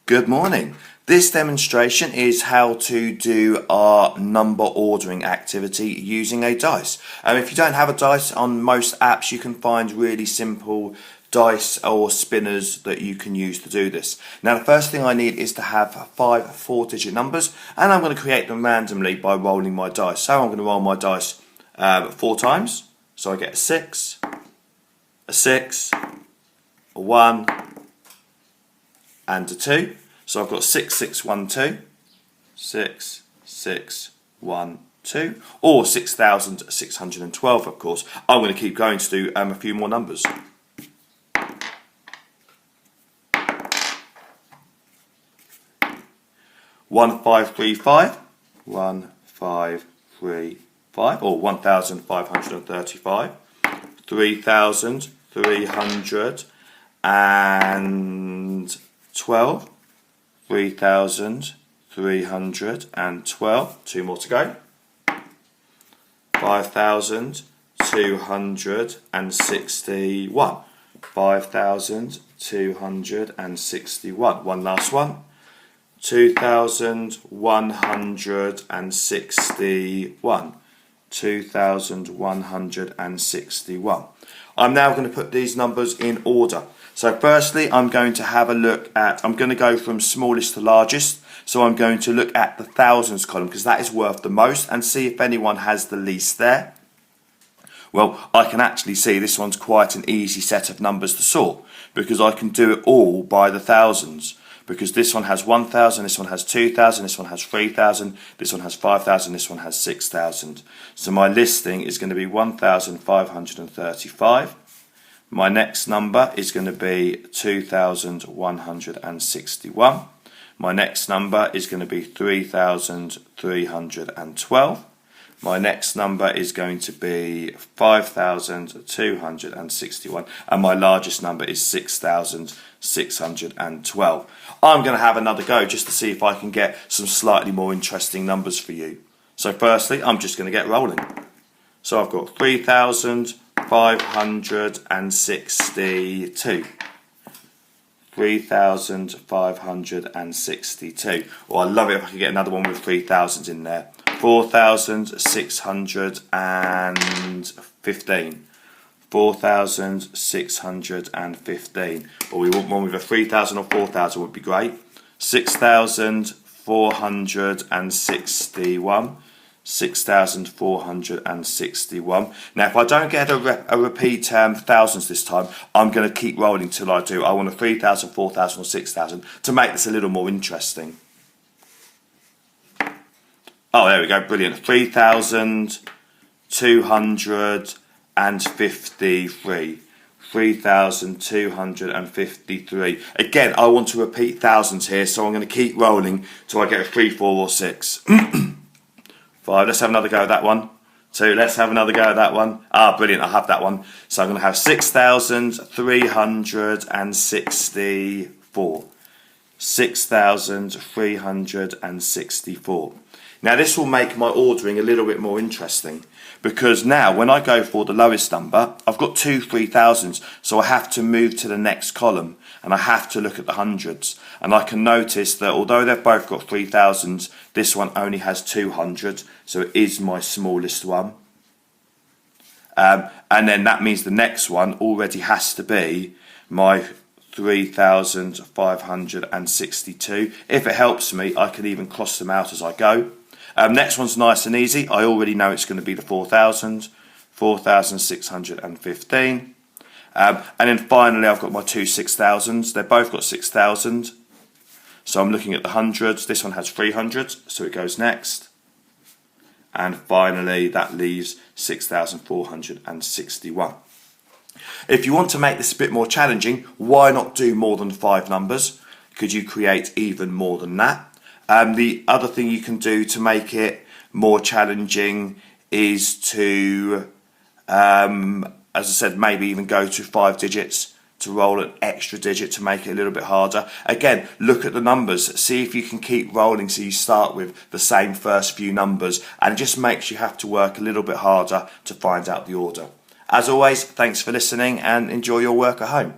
Good morning. This demonstration is how to do our number ordering activity using a dice. If you don't have a dice, on most apps you can find really simple dice or spinners that you can use to do this. Now the first thing I need is to have 5 4-digit numbers, and I'm going to create them randomly by rolling my dice. So I'm going to roll my dice 4 times. So I get a 6, a 6, a 1 and a 2. So I've got 6, 6, 1, 2, 6, 6, 1, 2, or 6,612 of course. I'm going to keep going to do a few more numbers. One five three five, 1 5 3 5, or 1,535, 3,312, 3,312, 2 more to go, 5,261, 5,261, one last one, 2,161, 2,161. I'm now going to put these numbers in order. So firstly, I'm going to have a look at, I'm going to go from smallest to largest. So I'm going to look at the thousands column because that is worth the most, and see if anyone has the least there. Well, I can actually see this one's quite an easy set of numbers to sort because I can do it all by the thousands. Because this one has 1,000, this one has 2,000, this one has 3,000, this one has 5,000, this one has 6,000. So my listing is going to be 1,535. My next number is going to be 2,161. My next number is going to be 3,312. My next number is going to be 5,261, and my largest number is 6,612. I'm going to have another go just to see if I can get some slightly more interesting numbers for you. So firstly, I'm just going to get rolling. So I've got 3,562. 3,562. Oh, I love it if I can get another one with 3,000s in there. 4,615. 4,615. Or we want one with a 3,000 or 4,000 would be great. 6,461. 6,461. Now if I don't get a repeat thousands this time, I'm going to keep rolling till I do. I want a 3,000, 4,000 or 6,000 to make this a little more interesting. Oh, there we go, brilliant. 3,253. 3,253. Again, I want to repeat thousands here, so I'm going to keep rolling till I get a 3, 4 or 6. 5, let's have another go at that one. 2, let's have another go at that one. Ah, brilliant, I have that one. So I'm going to have 6,364. 6,364. Now this will make my ordering a little bit more interesting, because now when I go for the lowest number, I've got 2 3,000s, so I have to move to the next column and I have to look at the hundreds, and I can notice that although they've both got 3,000s, this one only has 200, so it is my smallest one. And then that means the next one already has to be my 3,562. If it helps me, I can even cross them out as I go. Next one's nice and easy. I already know it's going to be the 4,000, 4,615. And then finally I've got my 2 6,000s. They've both got 6,000. So I'm looking at the hundreds. This one has 300, so it goes next. And finally that leaves 6,461. If you want to make this a bit more challenging, why not do more than 5 numbers? Could you create even more than that? The other thing you can do to make it more challenging is to, as I said, maybe even go to 5 digits, to roll an extra digit to make it a little bit harder. Again, look at the numbers, see if you can keep rolling so you start with the same first few numbers, and it just makes you have to work a little bit harder to find out the order. As always, thanks for listening and enjoy your work at home.